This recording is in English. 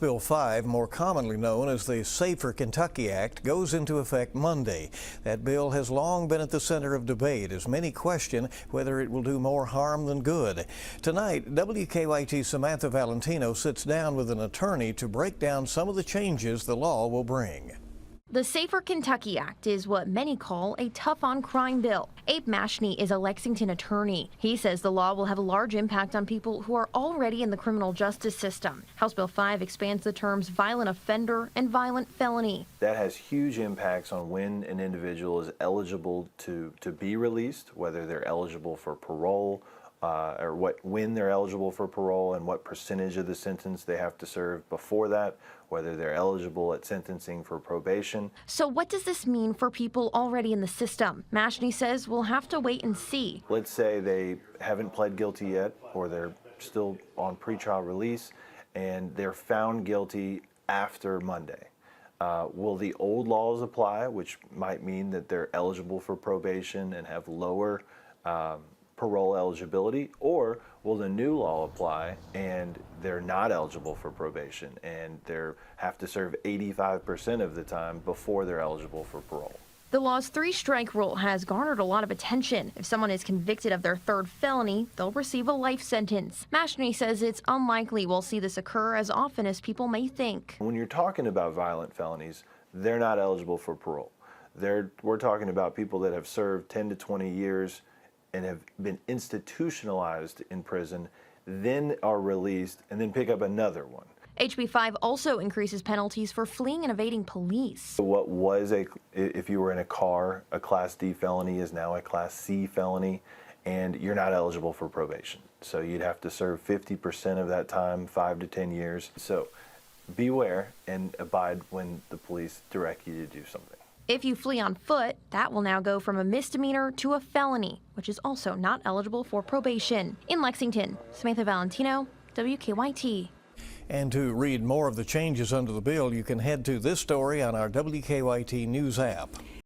Bill 5, more commonly known as the Safer Kentucky Act, goes into effect Monday. That bill has long been at the center of debate as many question whether it will do more harm than good. Tonight, WKYT's Samantha Valentino sits down with an attorney to break down some of the changes the law will bring. The Safer Kentucky Act is what many call a tough-on-crime bill. Abe Mashney is a Lexington attorney. He says the law will have a large impact on people who are already in the criminal justice system. House Bill 5 expands the terms violent offender and violent felony. That has huge impacts on when an individual is eligible to be released, whether they're eligible for parole, when they're eligible for parole and what percentage of the sentence they have to serve before that, whether they're eligible at sentencing for probation. So what does this mean for people already in the system? Mashney says we'll have to wait and see. Let's say they haven't pled guilty yet, or they're still on pretrial release, and they're found guilty after Monday. Will the old laws apply, which might mean that they're eligible for probation and have lower parole eligibility, or will the new law apply and they're not eligible for probation and they have to serve 85% of the time before they're eligible for parole? The law's three-strike rule has garnered a lot of attention. If someone is convicted of their third felony, they'll receive a life sentence. Mashney says it's unlikely we'll see this occur as often as people may think. When you're talking about violent felonies, they're not eligible for parole. We're talking about people that have served 10 to 20 years and have been institutionalized in prison, then are released, and then pick up another one. HB 5 also increases penalties for fleeing and evading police. What was if you were in a car, a Class D felony is now a Class C felony, and you're not eligible for probation. So you'd have to serve 50% of that time, 5 to 10 years. So beware and abide when the police direct you to do something. If you flee on foot, that will now go from a misdemeanor to a felony, which is also not eligible for probation. In Lexington, Samantha Valentino, WKYT. And to read more of the changes under the bill, you can head to this story on our WKYT News app.